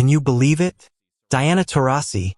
Can you believe it? Diana Taurasi,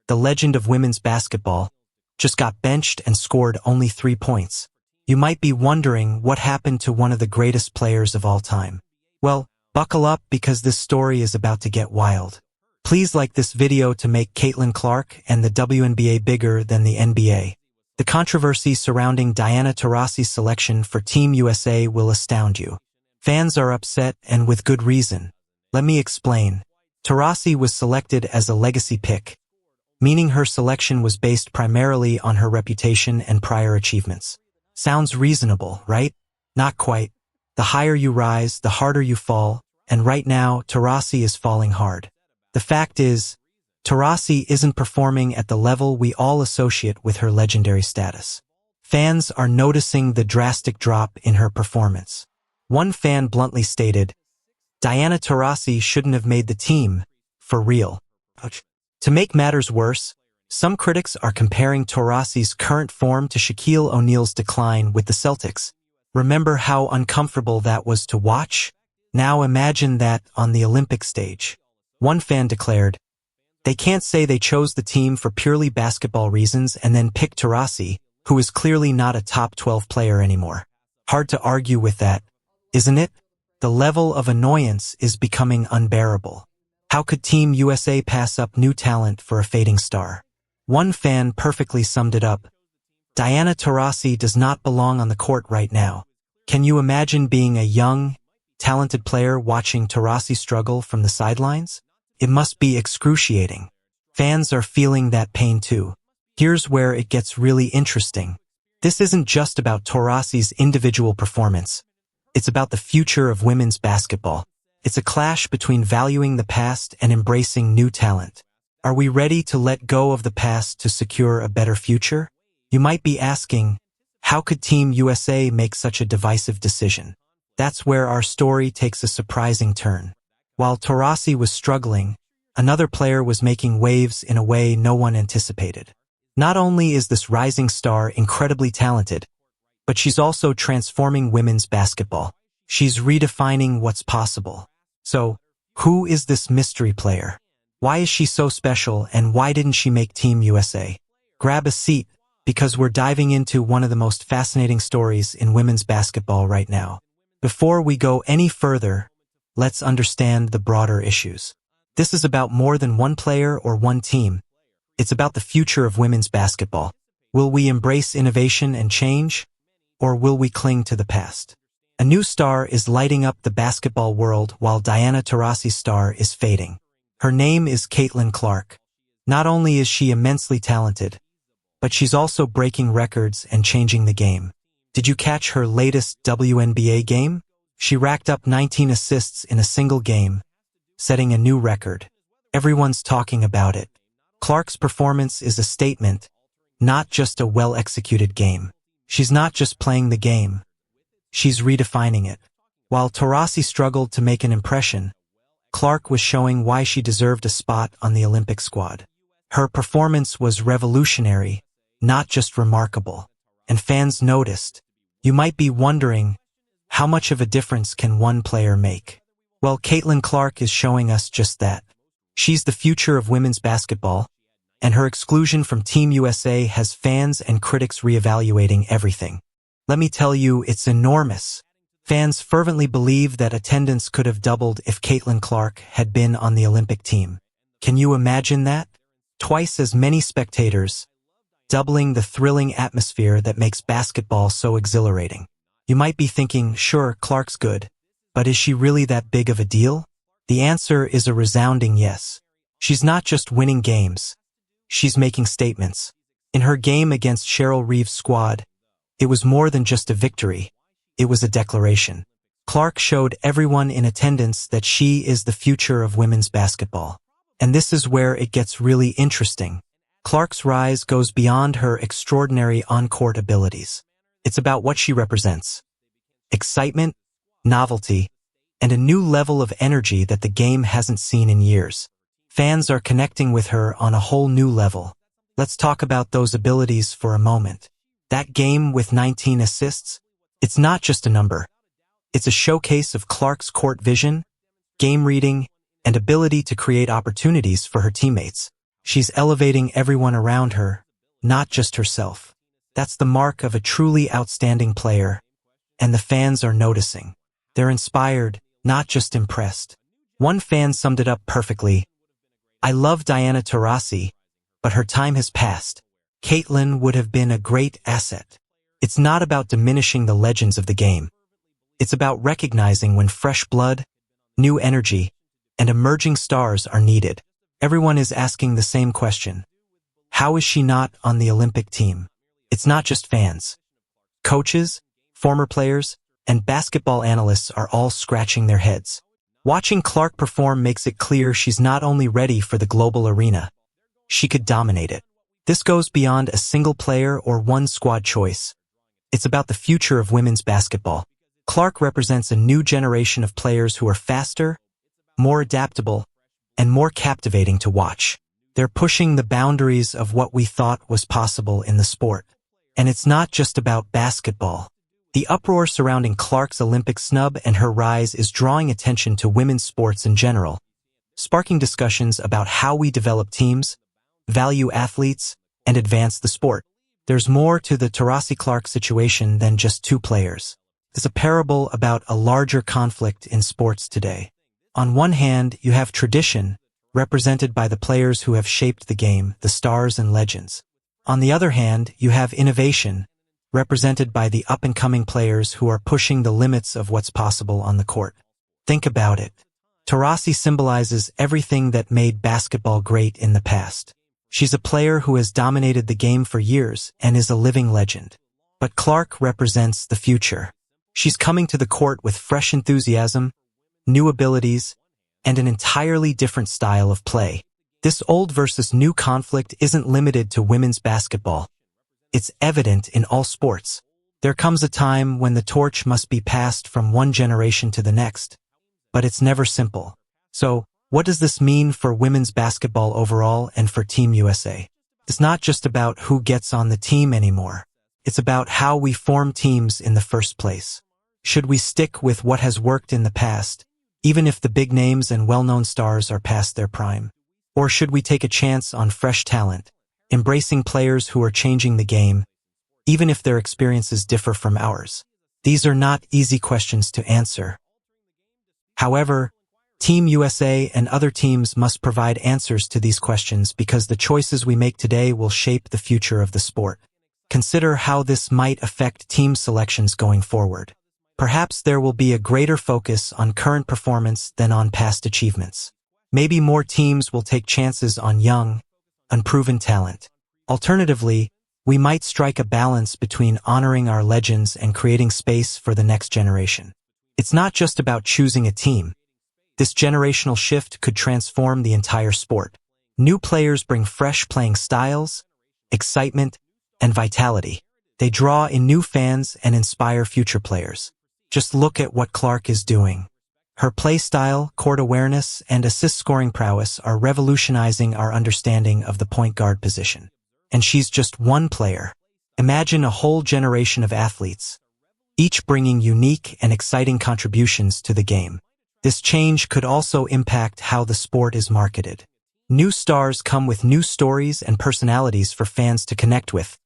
the legend of women's basketball, just got benched and scored only 3 points. You might be wondering what happened to one of the greatest players of all time. Well, buckle up because this story is about to get wild. Please like this video to make Caitlin Clark and the WNBA bigger than the NBA. The controversy surrounding Diana Taurasi's selection for Team USA will astound you. Fans are upset, and with good reason. Let me explain. Taurasi was selected as a legacy pick, meaning her selection was based primarily on her reputation and prior achievements. Sounds reasonable, right? Not quite. The higher you rise, the harder you fall, and right now, Taurasi is falling hard. The fact is, Taurasi isn't performing at the level we all associate with her legendary status. Fans are noticing the drastic drop in her performance. One fan bluntly stated, "Diana Taurasi shouldn't have made the team, for real." To make matters worse, some critics are comparing Taurasi's current form to Shaquille O'Neal's decline with the Celtics. Remember how uncomfortable that was to watch? Now imagine that on the Olympic stage. One fan declared, "They can't say they chose the team for purely basketball reasons and then pick Taurasi, who is clearly not a top 12 player anymore." Hard to argue with that, isn't it? The level of annoyance is becoming unbearable. How could Team USA pass up new talent for a fading star? One fan perfectly summed it up. "Diana Taurasi does not belong on the court right now." Can you imagine being a young, talented player watching Taurasi struggle from the sidelines? It must be excruciating. Fans are feeling that pain too. Here's where it gets really interesting. This isn't just about Taurasi's individual performance. It's about the future of women's basketball. It's a clash between valuing the past and embracing new talent. Are we ready to let go of the past to secure a better future? You might be asking, how could Team USA make such a divisive decision? That's where our story takes a surprising turn. While Taurasi was struggling, another player was making waves in a way no one anticipated. Not only is this rising star incredibly talented, but she's also transforming women's basketball. She's redefining what's possible. So, who is this mystery player? Why is she so special, and why didn't she make Team USA? Grab a seat, because we're diving into one of the most fascinating stories in women's basketball right now. Before we go any further, let's understand the broader issues. This is about more than one player or one team. It's about the future of women's basketball. Will we embrace innovation and change, or will we cling to the past? A new star is lighting up the basketball world while Diana Taurasi's star is fading. Her name is Caitlin Clark. Not only is she immensely talented, but she's also breaking records and changing the game. Did you catch her latest WNBA game? She racked up 19 assists in a single game, setting a new record. Everyone's talking about it. Clark's performance is a statement, not just a well-executed game. She's not just playing the game. She's redefining it. While Taurasi struggled to make an impression, Clark was showing why she deserved a spot on the Olympic squad. Her performance was revolutionary, not just remarkable, and fans noticed. You might be wondering, how much of a difference can one player make? Well, Caitlin Clark is showing us just that. She's the future of women's basketball, and her exclusion from Team USA has fans and critics reevaluating everything. Let me tell you, it's enormous. Fans fervently believe that attendance could have doubled if Caitlin Clark had been on the Olympic team. Can you imagine that? Twice as many spectators, doubling the thrilling atmosphere that makes basketball so exhilarating. You might be thinking, sure, Clark's good, but is she really that big of a deal? The answer is a resounding yes. She's not just winning games. She's making statements. In her game against Cheryl Reeve's squad, it was more than just a victory. It was a declaration. Clark showed everyone in attendance that she is the future of women's basketball. And this is where it gets really interesting. Clark's rise goes beyond her extraordinary on-court abilities. It's about what she represents. Excitement, novelty, and a new level of energy that the game hasn't seen in years. Fans are connecting with her on a whole new level. Let's talk about those abilities for a moment. That game with 19 assists, it's not just a number. It's a showcase of Clark's court vision, game reading, and ability to create opportunities for her teammates. She's elevating everyone around her, not just herself. That's the mark of a truly outstanding player, and the fans are noticing. They're inspired, not just impressed. One fan summed it up perfectly. "I love Diana Taurasi, but her time has passed. Caitlin would have been a great asset." It's not about diminishing the legends of the game. It's about recognizing when fresh blood, new energy, and emerging stars are needed. Everyone is asking the same question. How is she not on the Olympic team? It's not just fans. Coaches, former players, and basketball analysts are all scratching their heads. Watching Clark perform makes it clear she's not only ready for the global arena, she could dominate it. This goes beyond a single player or one squad choice. It's about the future of women's basketball. Clark represents a new generation of players who are faster, more adaptable, and more captivating to watch. They're pushing the boundaries of what we thought was possible in the sport. And it's not just about basketball. The uproar surrounding Clark's Olympic snub and her rise is drawing attention to women's sports in general, sparking discussions about how we develop teams, value athletes, and advance the sport. There's more to the Taurasi Clark situation than just two players. It's a parable about a larger conflict in sports today. On one hand, you have tradition, represented by the players who have shaped the game, the stars and legends. On the other hand, you have innovation, represented by the up-and-coming players who are pushing the limits of what's possible on the court. Think about it. Taurasi symbolizes everything that made basketball great in the past. She's a player who has dominated the game for years and is a living legend. But Clark represents the future. She's coming to the court with fresh enthusiasm, new abilities, and an entirely different style of play. This old versus new conflict isn't limited to women's basketball. It's evident in all sports. There comes a time when the torch must be passed from one generation to the next. But it's never simple. So, what does this mean for women's basketball overall and for Team USA? It's not just about who gets on the team anymore. It's about how we form teams in the first place. Should we stick with what has worked in the past, even if the big names and well-known stars are past their prime? Or should we take a chance on fresh talent, embracing players who are changing the game, even if their experiences differ from ours? These are not easy questions to answer. However, Team USA and other teams must provide answers to these questions because the choices we make today will shape the future of the sport. Consider how this might affect team selections going forward. Perhaps there will be a greater focus on current performance than on past achievements. Maybe more teams will take chances on young, unproven talent. Alternatively, we might strike a balance between honoring our legends and creating space for the next generation. It's not just about choosing a team. This generational shift could transform the entire sport. New players bring fresh playing styles, excitement, and vitality. They draw in new fans and inspire future players. Just look at what Clark is doing. Her play style, court awareness, and assist-scoring prowess are revolutionizing our understanding of the point guard position. And she's just one player. Imagine a whole generation of athletes, each bringing unique and exciting contributions to the game. This change could also impact how the sport is marketed. New stars come with new stories and personalities for fans to connect with,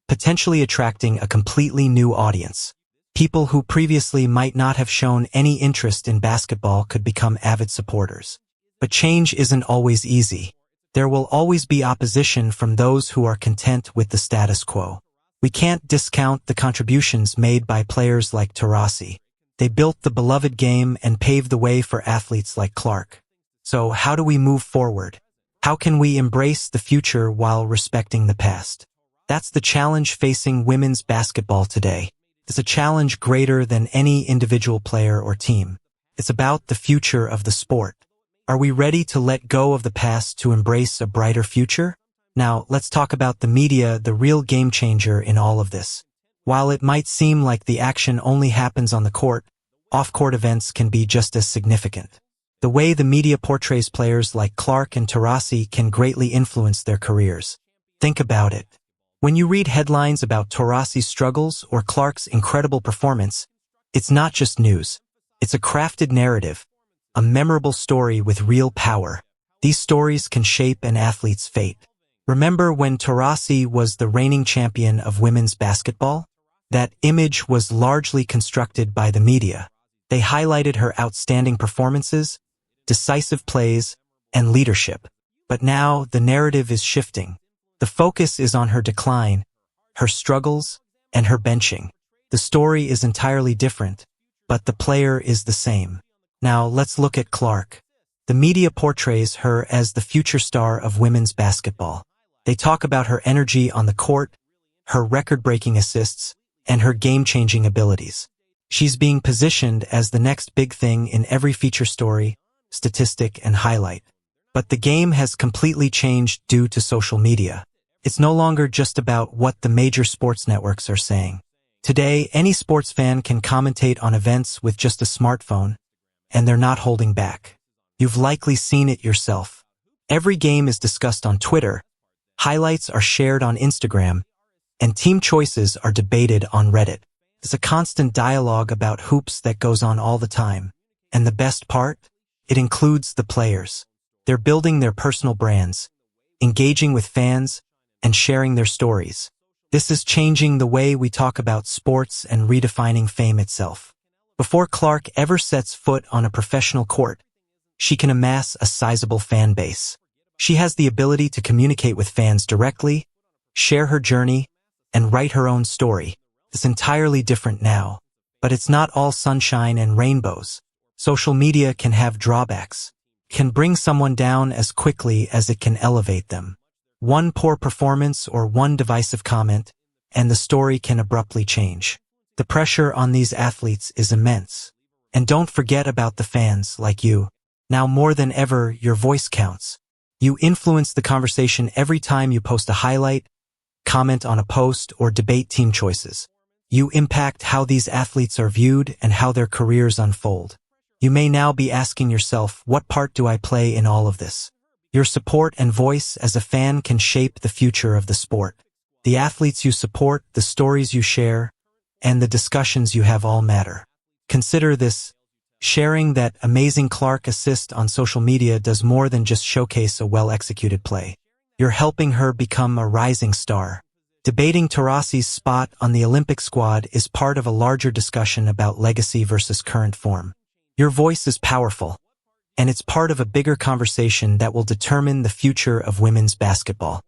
potentially attracting a completely new audience. People who previously might not have shown any interest in basketball could become avid supporters. But change isn't always easy. There will always be opposition from those who are content with the status quo. We can't discount the contributions made by players like Taurasi. They built the beloved game and paved the way for athletes like Clark. So how do we move forward? How can we embrace the future while respecting the past? That's the challenge facing women's basketball today. It's a challenge greater than any individual player or team. It's about the future of the sport. Are we ready to let go of the past to embrace a brighter future? Now, let's talk about the media, the real game changer in all of this. While it might seem like the action only happens on the court, off-court events can be just as significant. The way the media portrays players like Clark and Taurasi can greatly influence their careers. Think about it. When you read headlines about Taurasi's struggles or Clark's incredible performance, it's not just news. It's a crafted narrative, a memorable story with real power. These stories can shape an athlete's fate. Remember when Taurasi was the reigning champion of women's basketball? That image was largely constructed by the media. They highlighted her outstanding performances, decisive plays, and leadership. But now the narrative is shifting. The focus is on her decline, her struggles, and her benching. The story is entirely different, but the player is the same. Now let's look at Clark. The media portrays her as the future star of women's basketball. They talk about her energy on the court, her record-breaking assists, and her game-changing abilities. She's being positioned as the next big thing in every feature story, statistic, and highlight. But the game has completely changed due to social media. It's no longer just about what the major sports networks are saying. Today, any sports fan can commentate on events with just a smartphone, and they're not holding back. You've likely seen it yourself. Every game is discussed on Twitter, highlights are shared on Instagram, and team choices are debated on Reddit. It's a constant dialogue about hoops that goes on all the time. And the best part? It includes the players. They're building their personal brands, engaging with fans, and sharing their stories. This is changing the way we talk about sports and redefining fame itself. Before Clark ever sets foot on a professional court, she can amass a sizable fan base. She has the ability to communicate with fans directly, share her journey, and write her own story. It's entirely different now. But it's not all sunshine and rainbows. Social media can have drawbacks, can bring someone down as quickly as it can elevate them. One poor performance or one divisive comment, and the story can abruptly change. The pressure on these athletes is immense. And don't forget about the fans like you. Now more than ever, your voice counts. You influence the conversation every time you post a highlight, comment on a post, or debate team choices. You impact how these athletes are viewed and how their careers unfold. You may now be asking yourself, what part do I play in all of this? Your support and voice as a fan can shape the future of the sport. The athletes you support, the stories you share, and the discussions you have all matter. Consider this. Sharing that amazing Clark assist on social media does more than just showcase a well-executed play. You're helping her become a rising star. Debating Taurasi's spot on the Olympic squad is part of a larger discussion about legacy versus current form. Your voice is powerful, and it's part of a bigger conversation that will determine the future of women's basketball.